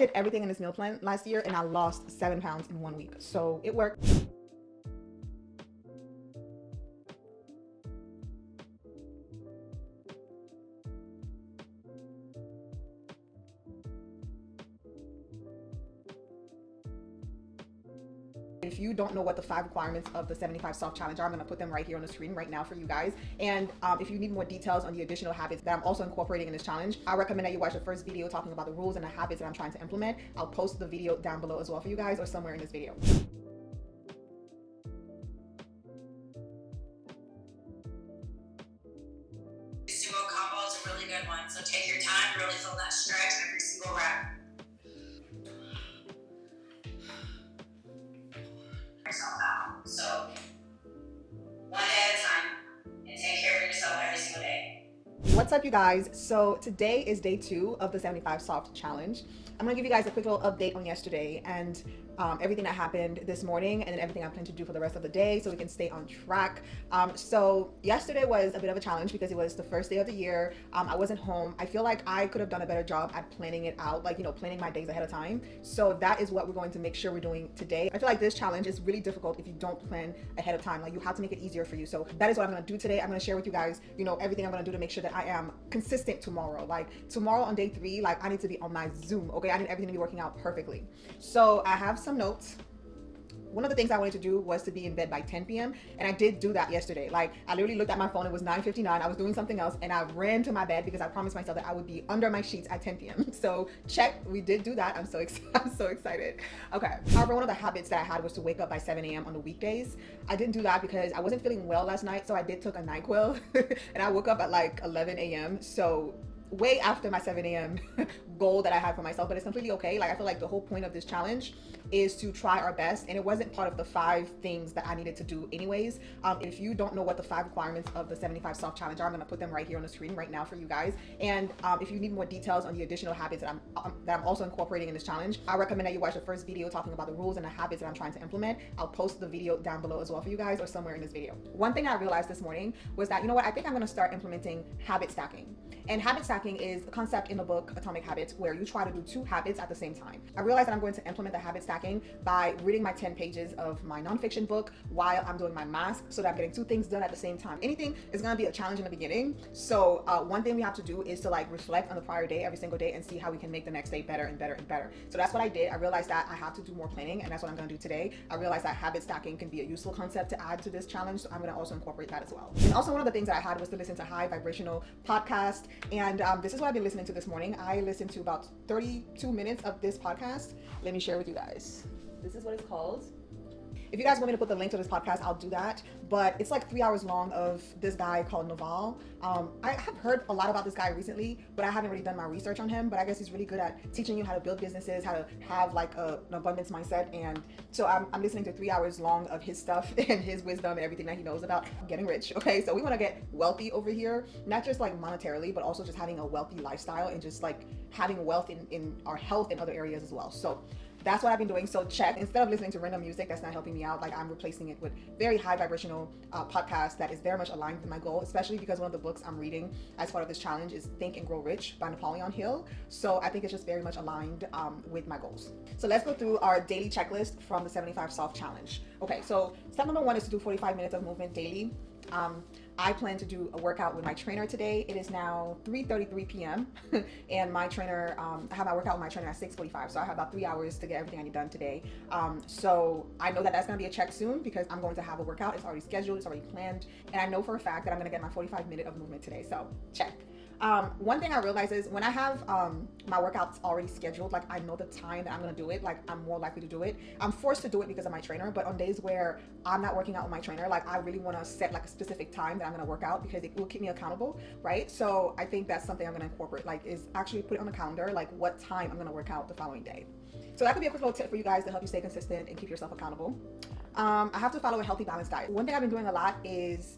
did everything in this meal plan last year and I lost 7 pounds in 1 week. So it worked. If you don't know what the 5 requirements of the 75 soft challenge are, I'm going to put them right here on the screen right now for you guys. And if you need more details on the additional habits that I'm also incorporating in this challenge, I recommend that you watch the first video talking about the rules and the habits that I'm trying to implement. I'll post the video down below as well for you guys, or somewhere in this video. Sumo combo is a really good one. So take your time, really feel that stretch every single rep. Yourself out. So one day at a time, and take care of yourself every single day. What's up, you guys? So today is day 2 of the 75 soft challenge. I'm gonna give you guys a quick little update on yesterday and everything that happened this morning, and then everything I plan to do for the rest of the day so we can stay on track. So yesterday was a bit of a challenge because it was the first day of the year. I wasn't home. I feel like I could have done a better job at planning it out, like, you know, planning my days ahead of time. So that is what we're going to make sure we're doing today. I feel like this challenge is really difficult if you don't plan ahead of time. Like, you have to make it easier for you. So that is what I'm gonna do today. I'm gonna share with you guys, you know, everything I'm gonna do to make sure that I am consistent tomorrow. Like tomorrow on day 3, like I need to be on my Zoom, okay? I need everything to be working out perfectly. So I have some notes. One of the things I wanted to do was to be in bed by 10 p.m. and I did do that yesterday. Like, I literally looked at my phone, it was 9:59, I was doing something else, and I ran to my bed because I promised myself that I would be under my sheets at 10 p.m. So check, we did do that. I'm so excited. Okay. However, one of the habits that I had was to wake up by 7 a.m. on the weekdays. I didn't do that because I wasn't feeling well last night, so I did took a NyQuil and I woke up at like 11 a.m. So way after my 7 a.m. goal that I had for myself, but it's completely okay. Like, I feel like the whole point of this challenge is to try our best, and it wasn't part of the 5 things that I needed to do anyways. If you don't know what the 5 requirements of the 75 soft challenge are, I'm gonna put them right here on the screen right now for you guys. And if you need more details on the additional habits that I'm also incorporating in this challenge, I recommend that you watch the first video talking about the rules and the habits that I'm trying to implement. I'll post the video down below as well for you guys, or somewhere in this video. One thing I realized this morning was that, you know what, I think I'm gonna start implementing habit stacking. And habit stacking is a concept in the book Atomic Habits where you try to do 2 habits at the same time. I realized that I'm going to implement the habit stacking by reading my 10 pages of my nonfiction book while I'm doing my mask, so that I'm getting 2 things done at the same time. Anything is going to be a challenge in the beginning. So one thing we have to do is to like reflect on the prior day every single day and see how we can make the next day better and better and better. So that's what I did. I realized that I have to do more planning, and that's what I'm going to do today. I realized that habit stacking can be a useful concept to add to this challenge, so I'm going to also incorporate that as well. And also, one of the things that I had was to listen to high vibrational podcast, and this is what I've been listening to this morning. I listened to about 32 minutes of this podcast. Let me share with you guys. This is what it's called. If you guys want me to put the link to this podcast, I'll do that. But it's like 3 hours long of this guy called Naval. I have heard a lot about this guy recently, but I haven't really done my research on him. But I guess he's really good at teaching you how to build businesses, how to have like an abundance mindset. And so I'm listening to 3 hours long of his stuff and his wisdom and everything that he knows about getting rich. Okay, so we want to get wealthy over here, not just like monetarily, but also just having a wealthy lifestyle and just like having wealth in our health and other areas as well. So that's what I've been doing. So check, instead of listening to random music that's not helping me out, like I'm replacing it with very high vibrational podcast that is very much aligned with my goal, especially because one of the books I'm reading as part of this challenge is Think and Grow Rich by Napoleon Hill. So I think it's just very much aligned with my goals. So let's go through our daily checklist from the 75 soft challenge. Okay, so step number 1 is to do 45 minutes of movement daily. I plan to do a workout with my trainer today. It is now 3:33 p.m. and my trainer, I have my workout with my trainer at 6:45. So I have about 3 hours to get everything I need done today. So I know that that's going to be a check soon because I'm going to have a workout. It's already scheduled, it's already planned. And I know for a fact that I'm going to get my 45 minute of movement today. So check. One thing I realize is when I have my workouts already scheduled, like I know the time that I'm gonna do it, like I'm more likely to do it. I'm forced to do it because of my trainer, but on days where I'm not working out with my trainer, like I really wanna set like a specific time that I'm gonna work out because it will keep me accountable, right? So I think that's something I'm gonna incorporate, like is actually put it on the calendar, like what time I'm gonna work out the following day. So that could be a quick little tip for you guys to help you stay consistent and keep yourself accountable. I have to follow a healthy, balanced diet. One thing I've been doing a lot is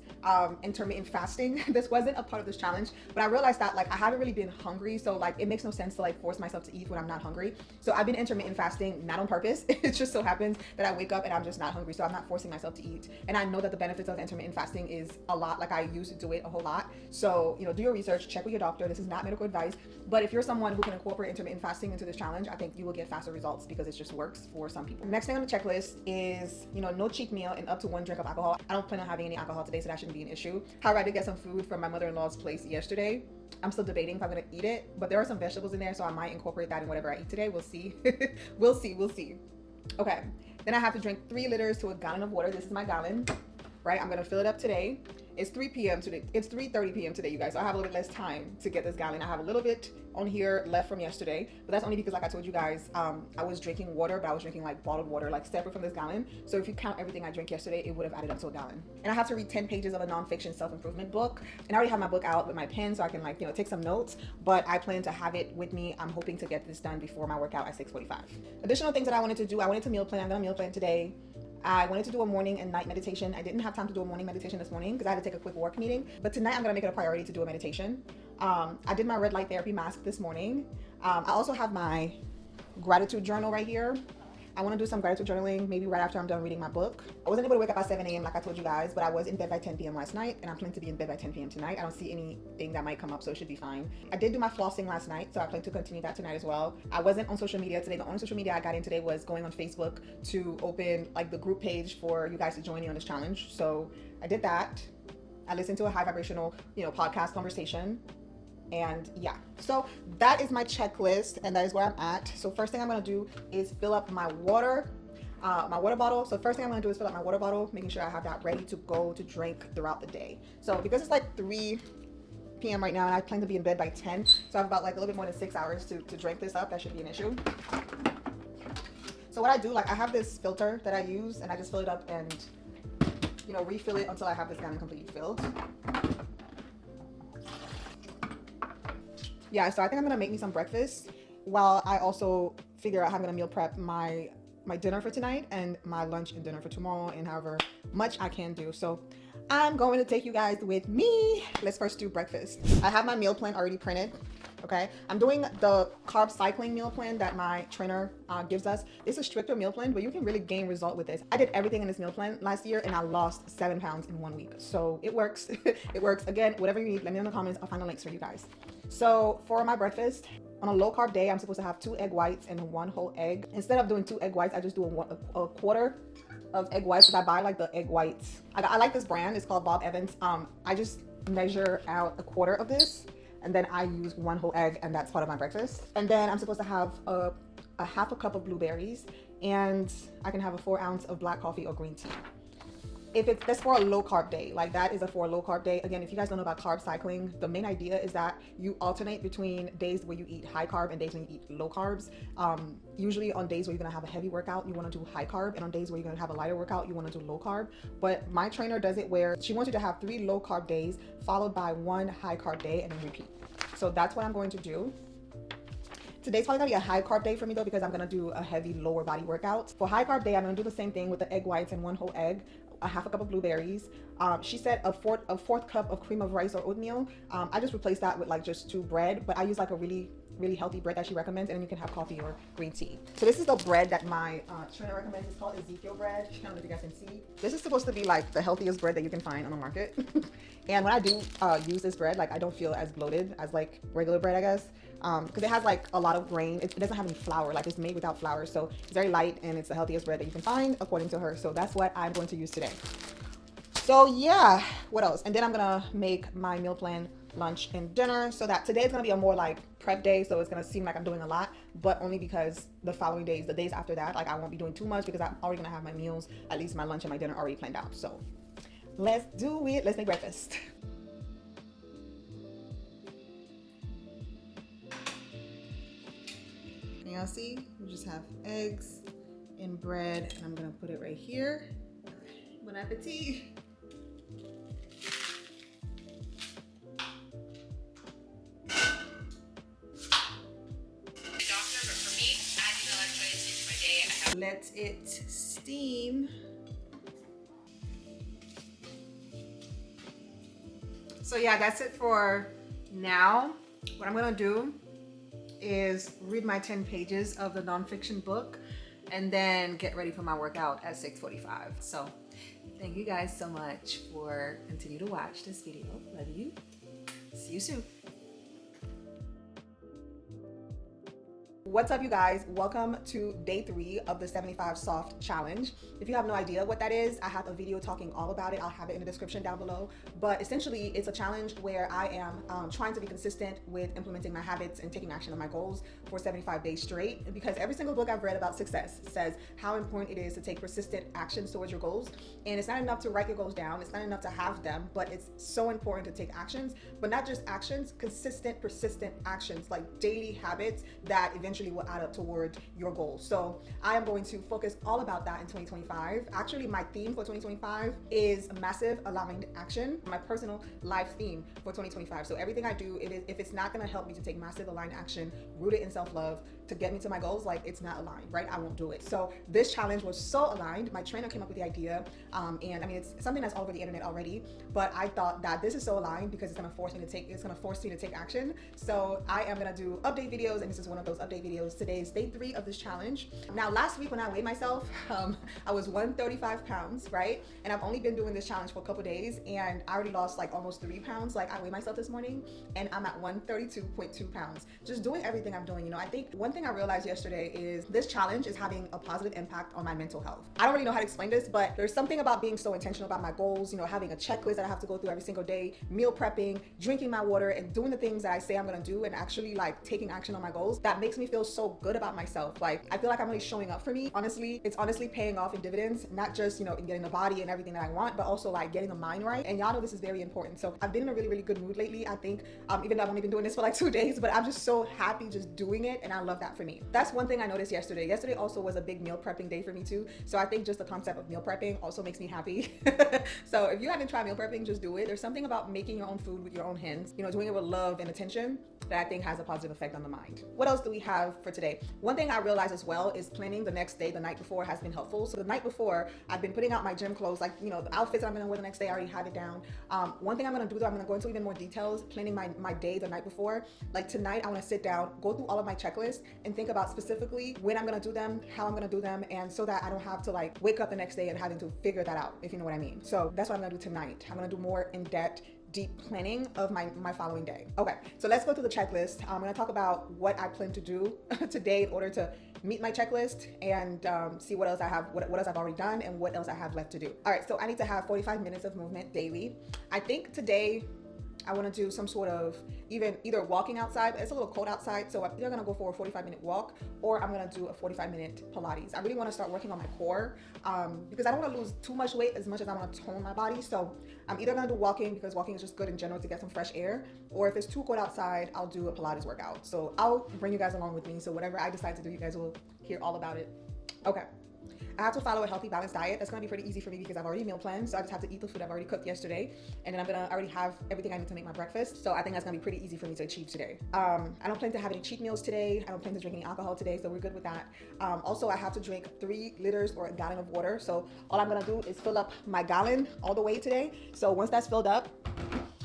intermittent fasting. This wasn't a part of this challenge, but I realized that like I haven't really been hungry, so like it makes no sense to like force myself to eat when I'm not hungry. So I've been intermittent fasting, not on purpose. It just so happens that I wake up and I'm just not hungry, so I'm not forcing myself to eat. And I know that the benefits of intermittent fasting is a lot. Like I used to do it a whole lot. So do your research, check with your doctor. This is not medical advice, but if you're someone who can incorporate intermittent fasting into this challenge, I think you will get faster results because it just works for some people. Next thing on the checklist is no cheat meal and up to 1 drink of alcohol. I don't plan on having any alcohol today, so that shouldn't be an issue. However, I did get some food from my mother-in-law's place yesterday. I'm still debating if I'm gonna eat it, but there are some vegetables in there, so I might incorporate that in whatever I eat today. We'll see. We'll see. Okay, then I have to drink 3 liters to a gallon of water. This is my gallon, right? I'm gonna fill it up today. It's 3 p.m. today. It's 3:30 p.m. today, you guys. So I have a little bit less time to get this gallon. I have a little bit on here left from yesterday, but that's only because, like I told you guys, I was drinking water, but I was drinking like bottled water, like separate from this gallon. So if you count everything I drank yesterday, it would have added up to a gallon. And I have to read 10 pages of a nonfiction self-improvement book. And I already have my book out with my pen, so I can like take some notes. But I plan to have it with me. I'm hoping to get this done before my workout at 6:45. Additional things that I wanted to do. I wanted to meal plan. I'm gonna meal plan today. I wanted to do a morning and night meditation. I didn't have time to do a morning meditation this morning because I had to take a quick work meeting. But tonight I'm gonna make it a priority to do a meditation. I did my red light therapy mask this morning. I also have my gratitude journal right here. I want to do some gratitude journaling maybe right after I'm done reading my book. I wasn't able to wake up at 7 a.m. like I told you guys, but I was in bed by 10 p.m. last night, and I'm planning to be in bed by 10 p.m. tonight. I don't see anything that might come up, so it should be fine. I did do my flossing last night, so I plan to continue that tonight as well. I wasn't on social media today. The only social media I got in today was going on Facebook to open like the group page for you guys to join me on this challenge. So I did that. I listened to a high vibrational, podcast conversation. And yeah, so that is my checklist, and that is where I'm at. So first thing I'm gonna do is fill up my water bottle. So first thing I'm gonna do is fill up my water bottle, making sure I have that ready to go to drink throughout the day. So because it's like 3 p.m. right now, and I plan to be in bed by 10, so I have about like a little bit more than 6 hours to drink this up. That should be an issue. So what I do, like I have this filter that I use, and I just fill it up and refill it until I have this gallon completely filled. Yeah, so I think I'm gonna make me some breakfast while I also figure out how I'm gonna meal prep my dinner for tonight and my lunch and dinner for tomorrow, and however much I can do. So I'm going to take you guys with me. Let's first do breakfast. I have my meal plan already printed. Okay, I'm doing the carb cycling meal plan that my trainer gives us. It's a stricter meal plan, but you can really gain result with this. I did everything in this meal plan last year, and I lost 7 pounds in 1 week. So it works. It works. Again, whatever you need, let me know in the comments. I'll find the links for you guys. So for my breakfast, on a low carb day, I'm supposed to have 2 egg whites and 1 whole egg. Instead of doing 2 egg whites, I just do a quarter of egg whites, because I buy like the egg whites. I like this brand. It's called Bob Evans. I just measure out a quarter of this, and then I use 1 whole egg, and that's part of my breakfast. And then I'm supposed to have a half a cup of blueberries, and I can have a 4 ounce of black coffee or green tea. That's for a low carb day, like that is for a low carb day. Again, if you guys don't know about carb cycling, the main idea is that you alternate between days where you eat high carb and days when you eat low carbs. Usually on days where you're gonna have a heavy workout, you wanna do high carb, and on days where you're gonna have a lighter workout, you wanna do low carb. But my trainer does it where she wants you to have 3 low carb days followed by 1 high carb day, and then repeat. So that's what I'm going to do. Today's probably gonna be a high carb day for me though, because I'm gonna do a heavy lower body workout. For high carb day, I'm gonna do the same thing with the egg whites and 1 whole egg, a half a cup of blueberries. She said a fourth cup of cream of rice or oatmeal. I just replaced that with like just 2 bread, but I use like a really healthy bread that she recommends, and then you can have coffee or green tea. So this is the bread that my trainer recommends. It's called Ezekiel bread. I don't know if you guys can see. This is supposed to be like the healthiest bread that you can find on the market. And when I do use this bread, like I don't feel as bloated as like regular bread, I guess. Because it has like a lot of grain. It doesn't have any flour, like it's made without flour. So it's very light, and it's the healthiest bread that you can find according to her. So that's what I'm going to use today. So yeah, what else? And then I'm gonna make my meal plan, lunch and dinner, so that today is gonna be a more like prep day. So it's gonna seem like I'm doing a lot, but only because the following days, the days after that, like I won't be doing too much because I'm already gonna have my meals, at least my lunch and my dinner already planned out. So let's do it. Let's make breakfast. Can y'all see? We just have eggs and bread, and I'm gonna put it right here. Bon appetit. Let it steam. So yeah, that's it for now. What I'm gonna do is read my 10 pages of the nonfiction book and then get ready for my workout at 6:45. So thank you guys so much for continuing to watch this video. Love you. See you soon. What's up, you guys? Welcome to day 3 of the 75 soft challenge. If you have no idea what that is, I have a video talking all about it. I'll have it in the description down below. But essentially, it's a challenge where I am trying to be consistent with implementing my habits and taking action on my goals for 75 days straight. Because every single book I've read about success says how important it is to take persistent actions towards your goals. And it's not enough to write your goals down. It's not enough to have them, but it's so important to take actions, but not just actions, consistent, persistent actions, like daily habits that eventually will add up toward your goals. So I am going to focus all about that in 2025. Actually, my theme for 2025 is massive aligned action, my personal life theme for 2025. So everything I do, if it's not going to help me to take massive aligned action rooted in self-love to get me to my goals, like it's not aligned, right? I won't do it. So this challenge was so aligned. My trainer came up with the idea, and I mean, it's something that's all over the internet already, but I thought that this is so aligned because it's going to force me to take action. So I am going to do update videos, and this is one of those update videos. Today is day 3 of this challenge. Now, last week when I weighed myself, I was 135 pounds, right? And I've only been doing this challenge for a couple days, and I already lost like almost 3 pounds. Like I weighed myself this morning, and I'm at 132.2 pounds. Just doing everything I'm doing. You know, I think one thing I realized yesterday is this challenge is having a positive impact on my mental health. I don't really know how to explain this, but there's something about being so intentional about my goals, you know, having a checklist that I have to go through every single day, meal prepping, drinking my water, and doing the things that I say I'm gonna do, and actually like taking action on my goals, that makes me feel so good about myself. Like I feel like I'm really showing up for me. Honestly, it's honestly paying off in dividends, not just, you know, in getting the body and everything that I want, but also like getting the mind right. And y'all know this is very important. So I've been in a really, really good mood lately. I think even though I've only been doing this for like 2 days, but I'm just so happy just doing it, and I love that for me. That's one thing I noticed yesterday. Yesterday also was a big meal prepping day for me too. So I think just the concept of meal prepping also makes me happy. So if you haven't tried meal prepping, just do it. There's something about making your own food with your own hands, you know, doing it with love and attention, that I think has a positive effect on the mind. What else do we have for today? One thing I realized as well is planning the next day the night before has been helpful. So the night before, I've been putting out my gym clothes, like, you know, the outfits that I'm gonna wear the next day, I already have it down. One thing I'm gonna do though, I'm gonna go into even more details, planning my day the night before. Like tonight, I wanna sit down, go through all of my checklists and think about specifically when I'm gonna do them, how I'm gonna do them, and so that I don't have to like wake up the next day and having to figure that out, if you know what I mean. So that's what I'm gonna do tonight. I'm gonna do more in-depth, deep planning of my following day. Okay, so let's go through the checklist. I'm gonna talk about what I plan to do today in order to meet my checklist, and see what else I have, what else I've already done, and what else I have left to do. All right, so I need to have 45 minutes of movement daily. I think today I want to do some sort of either walking outside. It's a little cold outside, so I'm either going to go for a 45-minute walk, or I'm going to do a 45-minute Pilates. I really want to start working on my core because I don't want to lose too much weight as much as I want to tone my body. So I'm either going to do walking, because walking is just good in general to get some fresh air, or if it's too cold outside, I'll do a Pilates workout. So I'll bring you guys along with me. So whatever I decide to do, you guys will hear all about it. Okay. I have to follow a healthy, balanced diet. That's gonna be pretty easy for me because I've already meal planned. So I just have to eat the food I've already cooked yesterday. And then I already have everything I need to make my breakfast. So I think that's gonna be pretty easy for me to achieve today. I don't plan to have any cheat meals today. I don't plan to drink any alcohol today, so we're good with that. Also, I have to drink 3 liters or a gallon of water. So all I'm gonna do is fill up my gallon all the way today. So once that's filled up,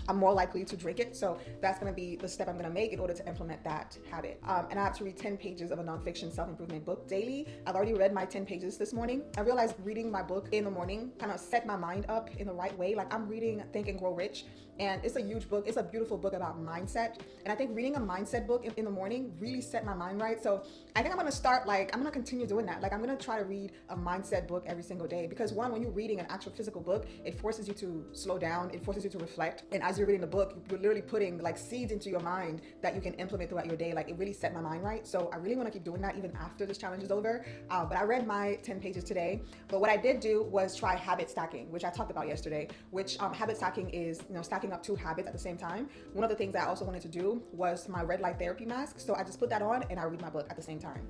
I'm more likely to drink it. So that's gonna be the step I'm gonna make in order to implement that habit. And I have to read 10 pages of a nonfiction self-improvement book daily. I've already read my 10 pages this morning. I realized reading my book in the morning kind of set my mind up in the right way. Like I'm reading Think and Grow Rich, and it's a huge book. It's a beautiful book about mindset. And I think reading a mindset book in the morning really set my mind right. So I think I'm gonna continue doing that. Like I'm gonna try to read a mindset book every single day, because one, when you're reading an actual physical book, it forces you to slow down, it forces you to reflect. And as you're reading the book, you're literally putting like seeds into your mind that you can implement throughout your day. Like it really set my mind right. So I really want to keep doing that even after this challenge is over. But I read my 10 pages today. But what I did do was try habit stacking, which I talked about yesterday, which habit stacking is, you know, stacking up 2 habits at the same time. One of the things I also wanted to do was my red light therapy mask. So I just put that on and I read my book at the same time.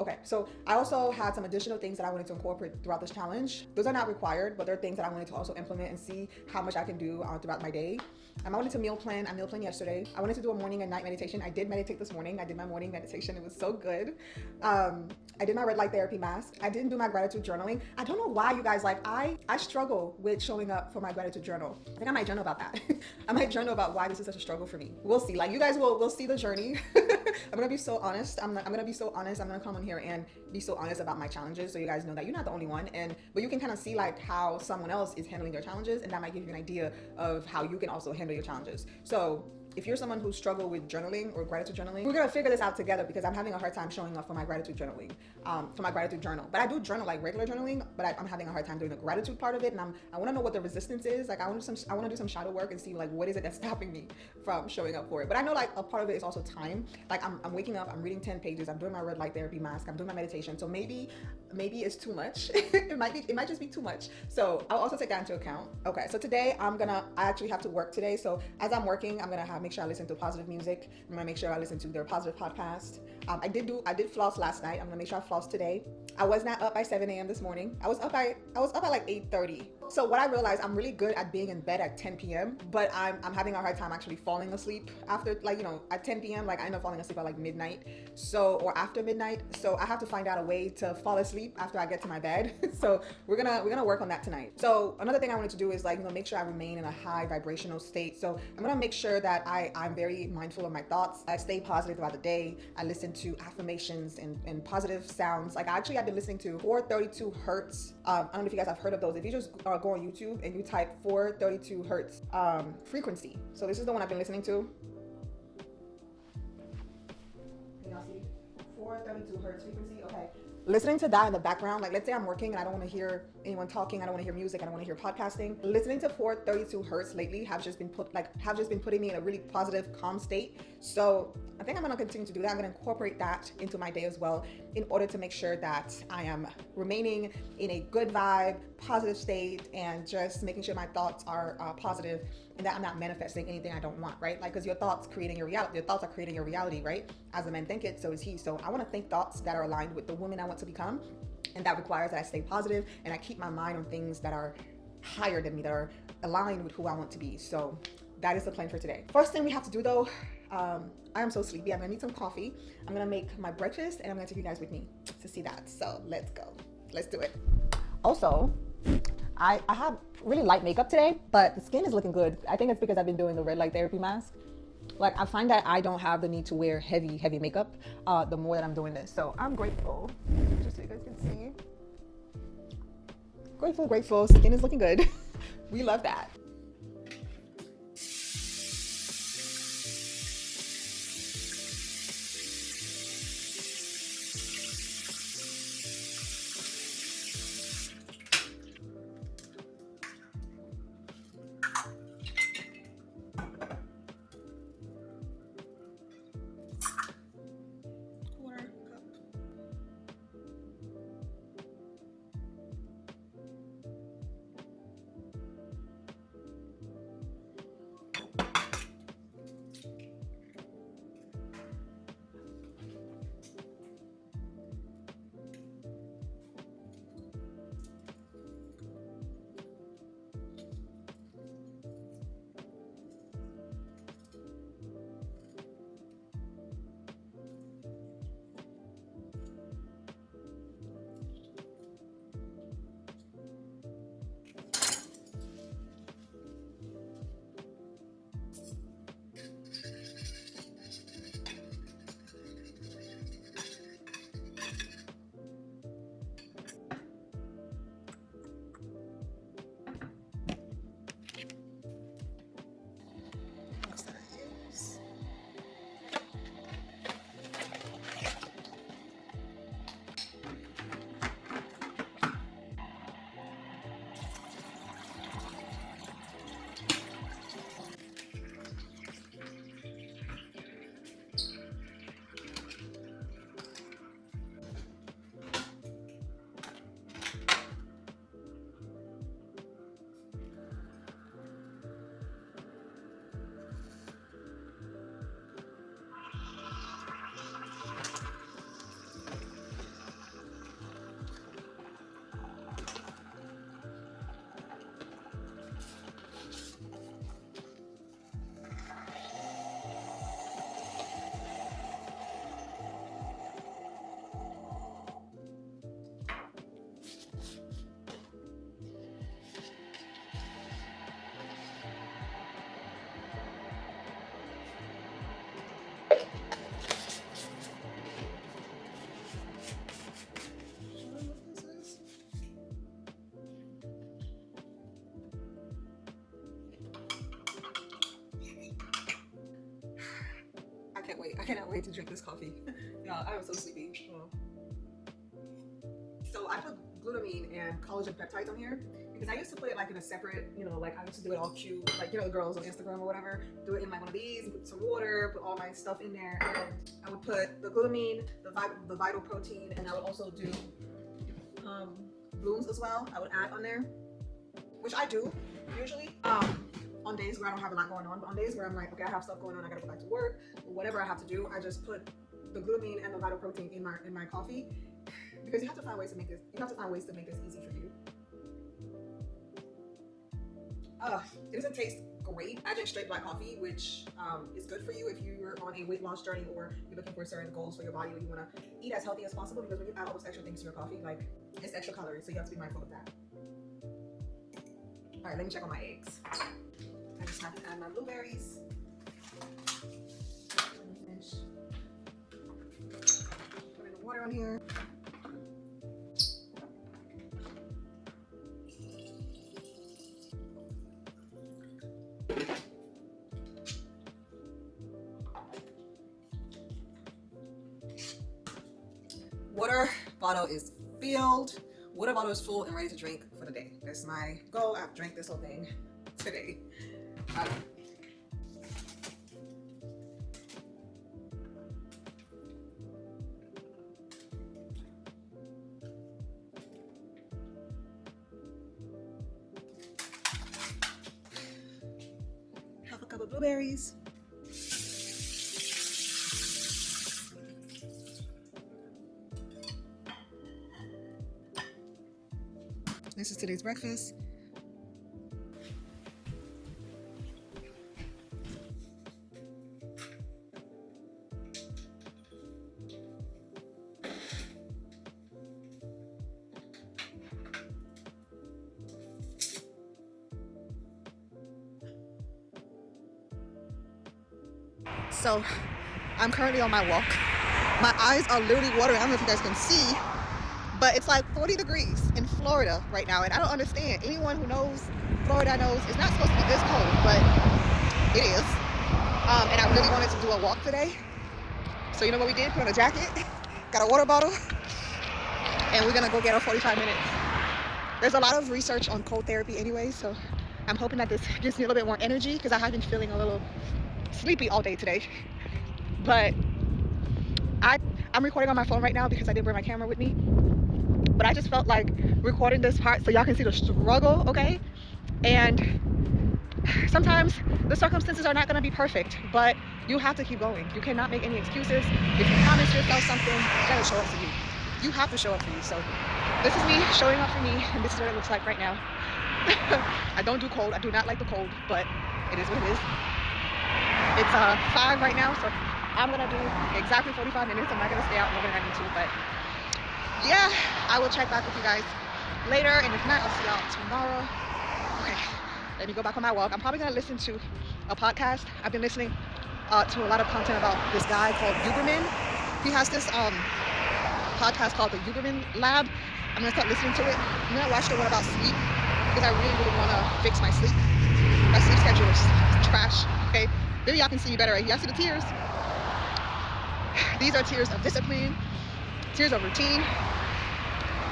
Okay, so I also had some additional things that I wanted to incorporate throughout this challenge. Those are not required, but they're things that I wanted to also implement and see how much I can do throughout my day. I wanted to meal plan. I meal planned yesterday. I wanted to do a morning and night meditation. I did meditate this morning. I did my morning meditation. It was so good. I did my red light therapy mask. I didn't do my gratitude journaling. I don't know why, you guys, like I struggle with showing up for my gratitude journal. I think I might journal about that. I might journal about why this is such a struggle for me. We'll see. Like, you guys will see the journey. I'm gonna be so honest. I'm gonna be so honest. I'm gonna come on here and be so honest about my challenges, so you guys know that you're not the only one. But you can kind of see like how someone else is handling their challenges, and that might give you an idea of how you can also handle your challenges. So if you're someone who struggle with journaling or gratitude journaling, we're gonna figure this out together, because I'm having a hard time showing up for my gratitude journaling, for my gratitude journal. But I do journal like regular journaling, but I'm having a hard time doing the gratitude part of it, and I want to know what the resistance is. Like I want to do some shadow work and see like what is it that's stopping me from showing up for it. But I know like a part of it is also time. Like I'm waking up, I'm reading 10 pages, I'm doing my red light therapy mask, I'm doing my meditation. So maybe it's too much. it might just be too much. So I'll also take that into account. Okay, so today I actually have to work today. So as I'm working, I'm gonna make sure I listen to positive music. I'm gonna make sure I listen to their positive podcast. I did floss last night. I'm gonna make sure I floss today. I was not up by 7 a.m. this morning. I was up at like 8:30. So what I realized, I'm really good at being in bed at 10 p.m. but I'm having a hard time actually falling asleep after, like, you know, at 10 p.m. like I end up falling asleep at like midnight, or after midnight. So I have to find out a way to fall asleep after I get to my bed. So we're gonna work on that tonight. So another thing I wanted to do is, like, you know, make sure I remain in a high vibrational state. So I'm gonna make sure that I'm very mindful of my thoughts. I stay positive throughout the day. I listen to affirmations and positive sounds. Like I've been listening to 432 hertz. I don't know if you guys have heard of those. If you just go on YouTube and you type 432 hertz frequency. So this is the one I've been listening to. Can y'all see? 432 hertz frequency. Okay. Listening to that in the background, like let's say I'm working and I don't want to hear anyone talking, I don't want to hear music, I don't want to hear podcasting. Listening to 432 hertz lately have just been putting me in a really positive, calm state. So I think I'm gonna continue to do that. I'm gonna incorporate that into my day as well, in order to make sure that I am remaining in a good vibe, positive state, and just making sure my thoughts are positive, and that I'm not manifesting anything I don't want, right? Like, because your thoughts are creating your reality, right? As a man thinketh, so is he. So I want to think thoughts that are aligned with the woman I want to become, and that requires that I stay positive and I keep my mind on things that are higher than me, that are aligned with who I want to be. So that is the plan for today. First thing we have to do though, I am so sleepy. I'm gonna need some coffee. I'm gonna make my breakfast and I'm gonna take you guys with me to see that. So let's go. Let's do it. Also, I have really light makeup today, but the skin is looking good. I think it's because I've been doing the red light therapy mask. Like, I find that I don't have the need to wear heavy makeup the more that I'm doing this. So I'm grateful, just so you guys can see. Grateful, skin is looking good. We love that. cannot wait to drink this coffee. Yeah, I am so sleepy. So I put glutamine and collagen peptides on here because I used to put it like in a separate, like I used to do it all cute, like the girls on Instagram or whatever, do it in like one of these, put some water, put all my stuff in there, and I would put the glutamine, the vital protein, and I would also do blooms as well. I would add on there, which I do usually on days where I don't have a lot going on, but on days where I'm like, okay, I have stuff going on, I gotta go back to work, or whatever I have to do, I just put the glutamine and the vital protein in my coffee. Because you have to find ways to make this. You have to find ways to make this easy for you. It doesn't taste great. I drink straight black coffee, which is good for you if you're on a weight loss journey or you're looking for certain goals for your body, or you want to eat as healthy as possible. Because when you add all those extra things to your coffee, like it's extra calories, so you have to be mindful of that. All right, let me check on my eggs. I just have to add my blueberries. Finish. Put in the water on here. Water bottle is filled. Water bottle is full and ready to drink for the day. That's my goal. I've drank this whole thing today. Half a cup of blueberries. This is today's breakfast. So I'm currently on my walk. My eyes are literally watering. I don't know if you guys can see, but it's like 40 degrees in Florida right now, and I don't understand. Anyone who knows Florida knows it's not supposed to be this cold, but it is. And I really wanted to do a walk today. So you know what we did? Put on a jacket, got a water bottle, and we're gonna go get our 45 minutes. There's a lot of research on cold therapy anyway, so I'm hoping that this gives me a little bit more energy because I have been feeling a little sleepy all day today. But I'm recording on my phone right now because I didn't bring my camera with me. But I just felt like recording this part so y'all can see the struggle, okay? And sometimes the circumstances are not gonna be perfect, but you have to keep going. You cannot make any excuses. If you promise yourself something, you gotta show up for you. You have to show up for you. So this is me showing up for me, and this is what it looks like right now. I don't do cold. I do not like the cold, but it is what it is. It's 5 right now, so I'm gonna do exactly 45 minutes. I'm not gonna stay out longer than I need to, but yeah, I will check back with you guys later, and if not, I'll see y'all tomorrow. Okay, let me go back on my walk. I'm probably gonna listen to a podcast. I've been listening to a lot of content about this guy called Huberman. He has this podcast called the Huberman Lab. I'm gonna start listening to it. I'm gonna watch the one about sleep because I really, really wanna fix my sleep. My sleep schedule is trash, okay? Maybe y'all can see me better right here. Y'all see the tears? These are tears of discipline, tears of routine,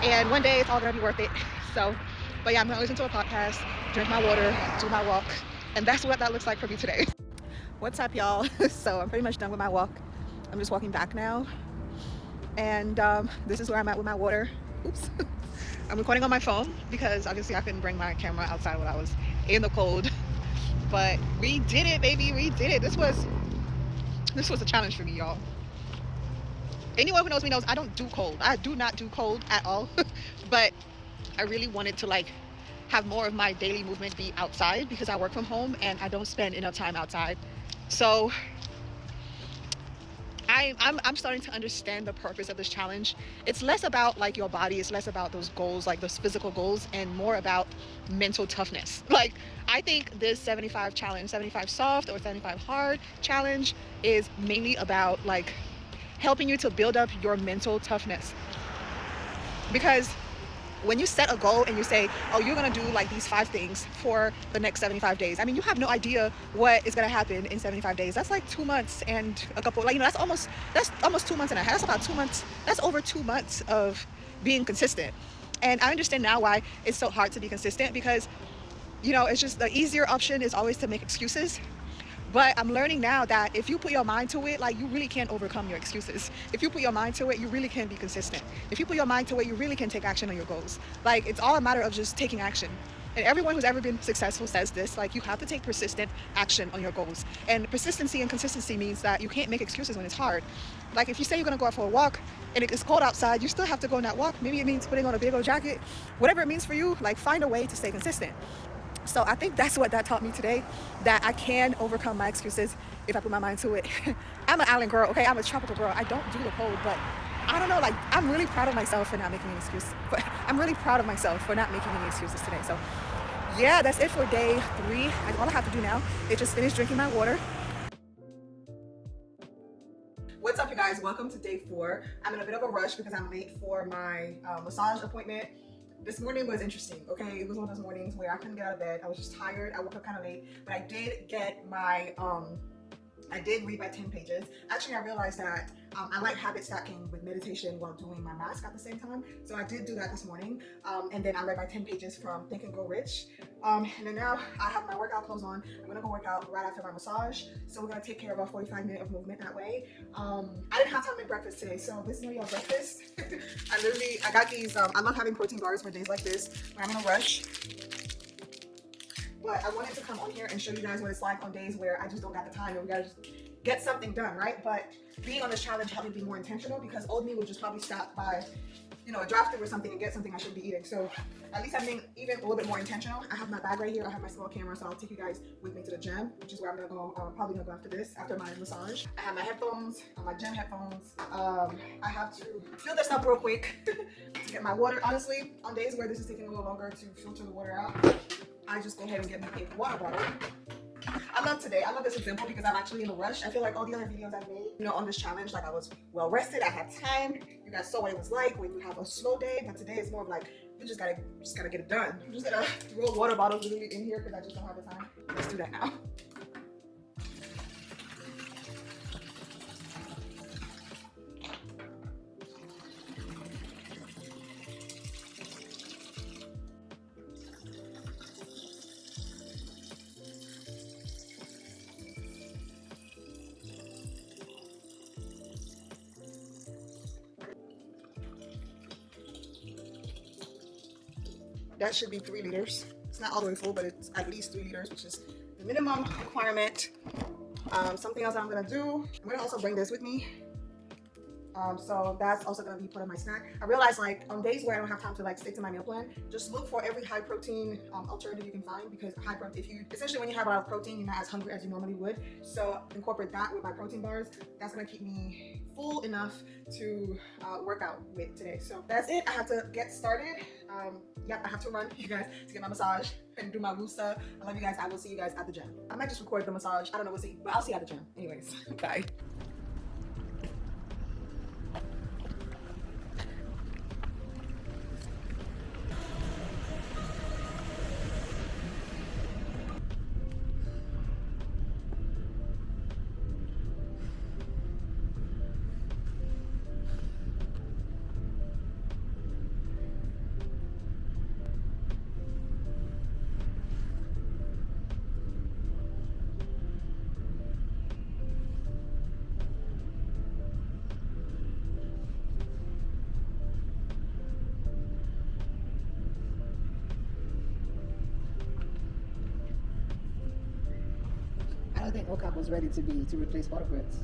and one day it's all gonna be worth it. So, but yeah, I'm gonna listen to a podcast, drink my water, do my walk, and that's what that looks like for me today. What's up, y'all? So I'm pretty much done with my walk. I'm just walking back now, and this is where I'm at with my water. Oops. I'm recording on my phone because obviously I couldn't bring my camera outside when I was in the cold. But we did it, baby. We did it. This was a challenge for me, y'all. Anyone who knows me knows I don't do cold. I do not do cold at all. But I really wanted to like have more of my daily movement be outside because I work from home and I don't spend enough time outside. So I'm starting to understand the purpose of this challenge. It's less about like your body, it's less about those goals, like those physical goals, and more about mental toughness. Like I think this 75 challenge, 75 soft or 75 hard challenge is mainly about like helping you to build up your mental toughness. Because when you set a goal and you say, oh, you're gonna do like these 5 things for the next 75 days. I mean, you have no idea what is gonna happen in 75 days. That's like 2 months and a couple, like, that's almost 2 months and a half. That's about 2 months. That's over 2 months of being consistent. And I understand now why it's so hard to be consistent, because, it's just the easier option is always to make excuses. But I'm learning now that if you put your mind to it, like, you really can overcome your excuses. If you put your mind to it, you really can be consistent. If you put your mind to it, you really can take action on your goals. Like, it's all a matter of just taking action. And everyone who's ever been successful says this, like, you have to take persistent action on your goals. And persistency and consistency means that you can't make excuses when it's hard. Like, if you say you're gonna go out for a walk and it's cold outside, you still have to go on that walk. Maybe it means putting on a big old jacket. Whatever it means for you, like, find a way to stay consistent. So I think that's what that taught me today, that I can overcome my excuses if I put my mind to it. I'm an island girl, okay? I'm a tropical girl. I don't do the cold, but I don't know, like, I'm really proud of myself for not making an excuse. But I'm really proud of myself for not making any excuses today. So yeah, that's it for day 3. All I have to do now is just finish drinking my water. What's up, you guys? Welcome to day 4. I'm in a bit of a rush because I'm late for my massage appointment. This morning was interesting, okay? It was one of those mornings where I couldn't get out of bed. I was just tired. I woke up kind of late, but I did get my, I did read my 10 pages. Actually, I realized that I like habit stacking with meditation while doing my mask at the same time. So I did do that this morning. And then I read my 10 pages from Think and Grow Rich. And then now I have my workout clothes on. I'm gonna go work out right after my massage. So we're gonna take care of our 45 minutes of movement that way. I didn't have time to make breakfast today, so this is gonna be our breakfast. I got these, I love having protein bars for days like this when I'm in a rush. But I wanted to come on here and show you guys what it's like on days where I just don't got the time and we gotta just get something done, right? But being on this challenge helped me be more intentional, because old me would just probably stop by, a drive-thru or something and get something I should be eating. So at least I'm being even a little bit more intentional. I have my bag right here. I have my small camera, so I'll take you guys with me to the gym, which is where I'm gonna go. Probably gonna go after this, after my massage. I have my headphones, my gym headphones. I have to fill this up real quick to get my water. Honestly, on days where this is taking a little longer to filter the water out, I just go ahead and get my pink water bottle. I love this example because I'm actually in a rush. I feel like all the other videos I've made, on this challenge, like, I was well rested, I had time. You guys saw what it was like when you have a slow day, but today is more of like, you just gotta get it done. I'm just gonna roll water bottles in here because I just don't have the time. Let's do that now. That should be 3 liters. It's not all the way full, but it's at least 3 liters, which is the minimum requirement. Something else I'm gonna do, I'm gonna also bring this with me. So that's also gonna be part of my snack. I realize, like, on days where I don't have time to like stick to my meal plan, just look for every high protein alternative you can find, because high protein, essentially when you have a lot of protein, you're not as hungry as you normally would. So incorporate that with my protein bars. That's gonna keep me full enough to work out with today. So that's it. I have to get started. I have to run, you guys, to get my massage and do my woosah. I love you guys. I will see you guys at the gym. I might just record the massage. I don't know, we'll see, but I'll see you at the gym. Anyways, bye. I don't think OCAP was ready to replace Butterbreds.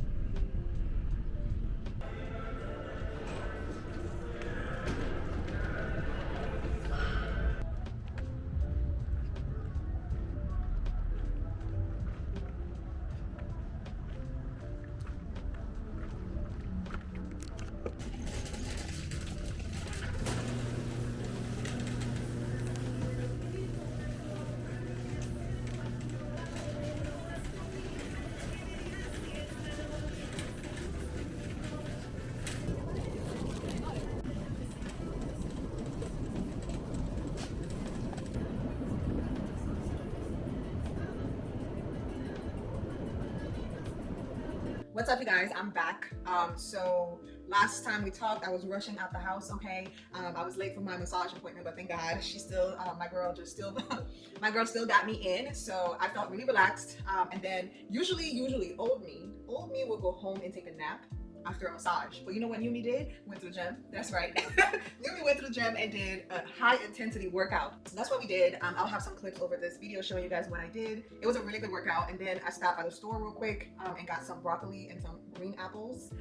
What's up, you guys? I'm back. So last time we talked, I was rushing out the house. Okay, I was late for my massage appointment, but thank God she still, my girl my girl still got me in. So I felt really relaxed. And then usually old me will go home and take a nap after a massage. But you know what Yumi did? Went to the gym. That's right. Yumi went to the gym and did a high intensity workout. So that's what we did. I'll have some clips over this video showing you guys what I did. It was a really good workout. And then I stopped by the store real quick and got some broccoli and some green apples.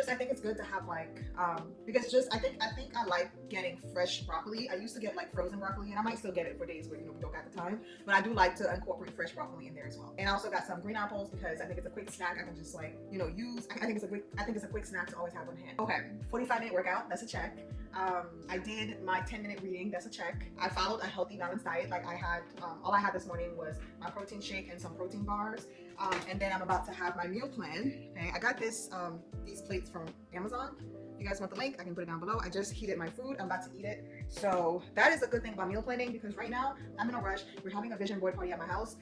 I think it's good to have because I think I like getting fresh broccoli. I used to get like frozen broccoli, and I might still get it for days where we don't got the time. But I do like to incorporate fresh broccoli in there as well. And I also got some green apples because I think it's a quick snack. I can just use. I think it's a quick snack to always have on hand. Okay, 45-minute workout. That's a check. I did my 10-minute reading. That's a check. I followed a healthy balanced diet. Like I had, all I had this morning was my protein shake and some protein bars. And then I'm about to have my meal plan. Okay, I got these plates from Amazon. If you guys want the link, I can put it down below. I just heated my food. I'm about to eat it. So that is a good thing about meal planning, because right now I'm in a rush. We're having a vision board party at my house.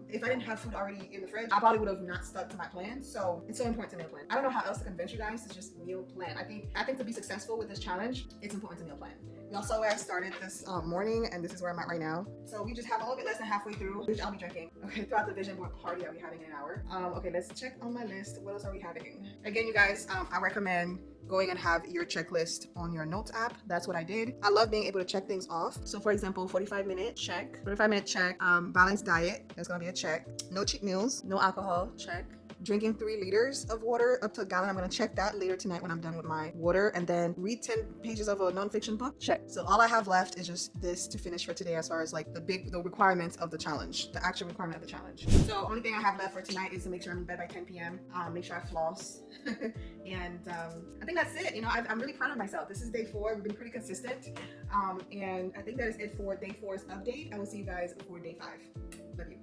If I didn't have food already in the fridge, I probably would have not stuck to my plan. So it's so important to meal plan. I don't know how else to convince you guys to just meal plan. I think to be successful with this challenge, it's important to meal plan. Y'all saw where I started this morning, and this is where I'm at right now. So we just have a little bit less than halfway through, which I'll be drinking. Okay, throughout the vision board party I'll be having in an hour. Okay, let's check on my list. What else are we having? Again, you guys, I recommend going and have your checklist on your notes app. That's what I did. I love being able to check things off. So for example, 45-minute check, balanced diet, that's gonna be a check. No cheat meals, no alcohol, check. Drinking 3 liters of water up to a gallon. I'm gonna check that later tonight when I'm done with my water. And then read 10 pages of a nonfiction book, check. So all I have left is just this to finish for today, as far as like the requirements of the challenge, the actual requirement of the challenge. So only thing I have left for tonight is to make sure I'm in bed by 10 p.m. Make sure I floss. And I think that's it. You know, I'm really proud of myself. This is day 4. We've been pretty consistent. And I think that is it for day 4's update. I will see you guys for day 5. Love you.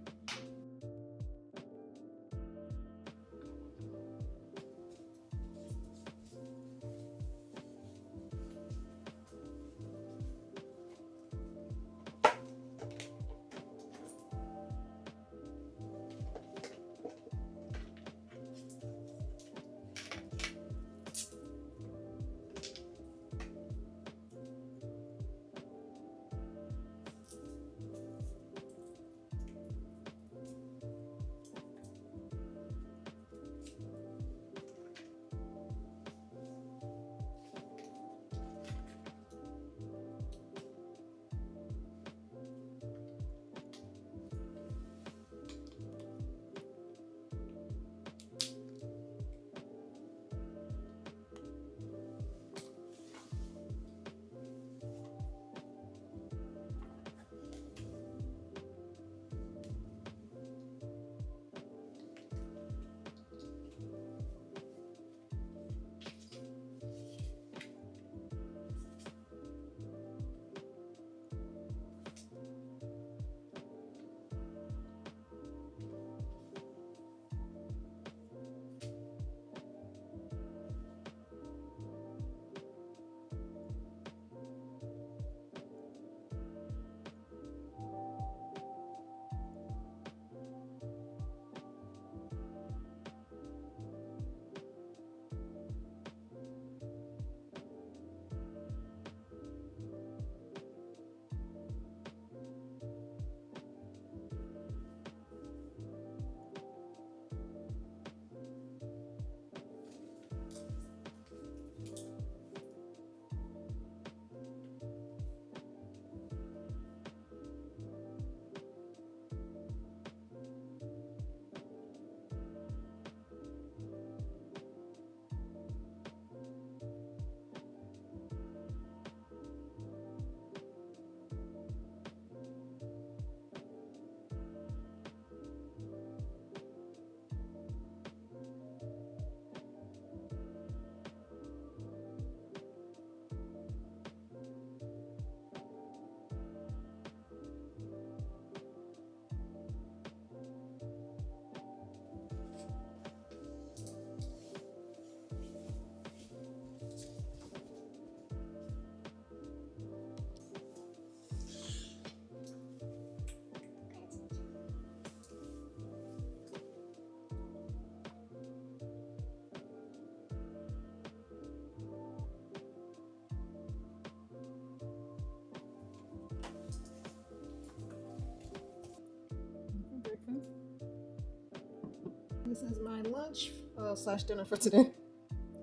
This is my lunch slash dinner for today.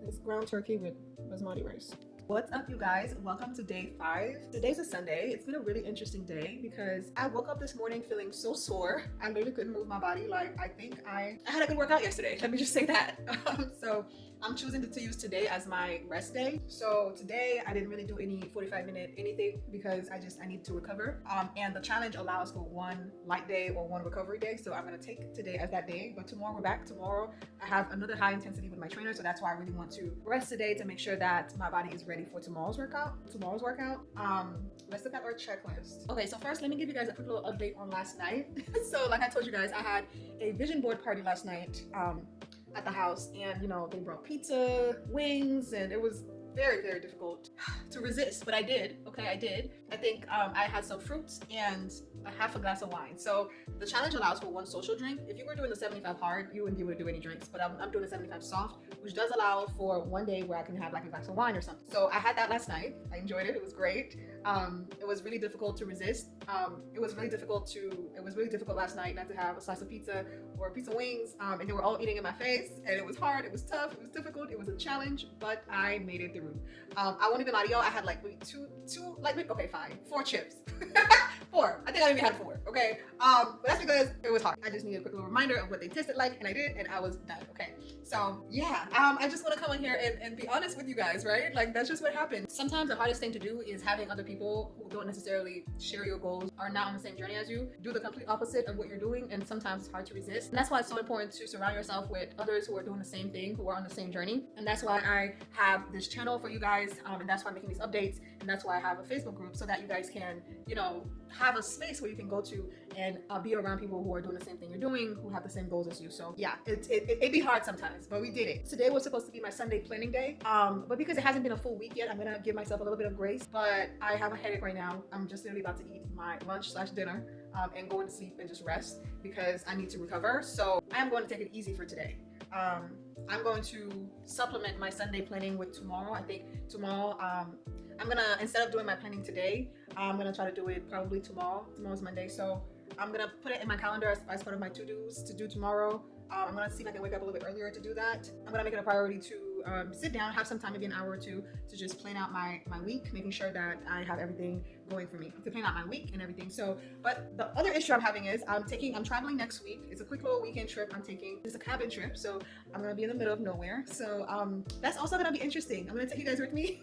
It's ground turkey with basmati rice. What's up, you guys? Welcome to day 5. Today's a Sunday. It's been a really interesting day because I woke up this morning feeling so sore. I literally couldn't move my body. Like, I think I had a good workout yesterday. Let me just say that. So I'm choosing to use today as my rest day. So today I didn't really do any 45-minute anything because I need to recover. And the challenge allows for one light day or one recovery day. So I'm gonna take today as that day. But tomorrow we're back. Tomorrow I have another high intensity with my trainer. So that's why I really want to rest today to make sure that my body is ready for tomorrow's workout. Let's look at our checklist. Okay, so first let me give you guys a quick little update on last night. So like I told you guys, I had a vision board party last night at the house, and you know, they brought pizza, wings, and it was very, very difficult to resist, but I did. Okay, I did. I think I had some fruits and a half a glass of wine. So the challenge allows for one social drink. If you were doing the 75 hard, you wouldn't be able to do any drinks, but I'm doing the 75 soft, which does allow for one day where I can have like a glass of wine or something. So I had that last night. I enjoyed it. It was great. It was really difficult to resist. It was really difficult last night not to have a slice of pizza or pizza wings, and they were all eating in my face, and it was hard. It was tough. It was difficult. It was a challenge, but I made it through. I won't even lie to y'all. I had like maybe four chips. 4. I think I maybe had 4. Okay. But that's because it was hard. I just needed a quick little reminder of what they tasted like, and I did, and I was done. Okay. So yeah, I just want to come in here and be honest with you guys, right? Like, that's just what happened. Sometimes the hardest thing to do is having other people who don't necessarily share your goals, are not on the same journey as you, do the complete opposite of what you're doing, and sometimes it's hard to resist. And that's why it's so important to surround yourself with others who are doing the same thing, who are on the same journey. And that's why I have this channel for you guys, and that's why I'm making these updates, and that's why I have a Facebook group, so that you guys can, you know, have a space where you can go to and be around people who are doing the same thing you're doing, who have the same goals as you. So yeah, it'd be hard sometimes, but we did it. Today was supposed to be my Sunday planning day, but because it hasn't been a full week yet, I'm gonna give myself a little bit of grace. But I have a headache right now. I'm just literally about to eat my lunch slash dinner and go to sleep and just rest because I need to recover. So I am going to take it easy for today. I'm going to supplement my Sunday planning with tomorrow. I think tomorrow, I'm gonna, instead of doing my planning today, I'm gonna try to do it probably tomorrow. Tomorrow's Monday, so I'm gonna put it in my calendar as part of my to-dos to do tomorrow. I'm gonna see if I can wake up a little bit earlier to do that. I'm gonna make it a priority to sit down, have some time, maybe an hour or two, to just plan out my week, making sure that I have everything going for me, to plan out my week and everything. So, but the other issue I'm having is I'm traveling next week. It's a quick little weekend trip I'm taking. It's a cabin trip, so I'm gonna be in the middle of nowhere. So that's also gonna be interesting. I'm gonna take you guys with me.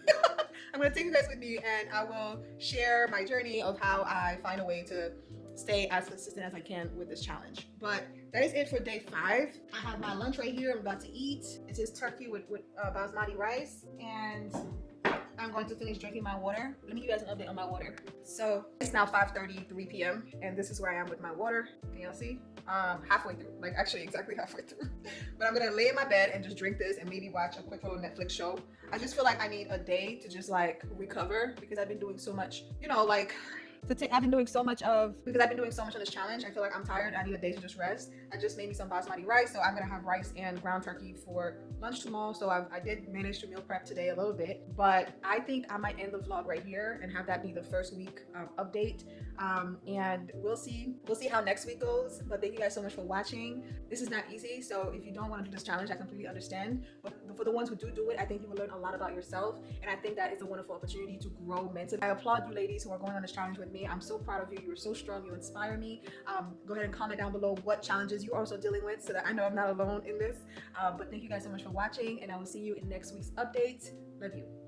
I'm gonna take you guys with me, and I will share my journey of how I find a way to stay as consistent as I can with this challenge. But that is it for day 5. I have my lunch right here. I'm about to eat. It is turkey with basmati rice, and I'm going to finish drinking my water. Let me give you guys an update on my water. So it's now 5:33 p.m. and this is where I am with my water. Can y'all see? Halfway through, like actually exactly halfway through. But I'm gonna lay in my bed and just drink this and maybe watch a quick little Netflix show. I just feel like I need a day to just like recover because I've been doing so much, you know, like I've been doing so much on this challenge. I feel like I'm tired. I need a day to just rest. I just made me some basmati rice, so I'm gonna have rice and ground turkey for lunch tomorrow. So I did manage to meal prep today a little bit, but I think I might end the vlog right here and have that be the first week update. And we'll see how next week goes. But thank you guys so much for watching. This is not easy, so if you don't want to do this challenge, I completely understand. But for the ones who do it, I think you will learn a lot about yourself, and I think that is a wonderful opportunity to grow mentally. I applaud you ladies who are going on this challenge with me. I'm so proud of you. You're so strong. You inspire me. Go ahead and comment down below what challenges you're also dealing with, so that I know I'm not alone in this. But thank you guys so much for watching, and I will see you in next week's update. Love you.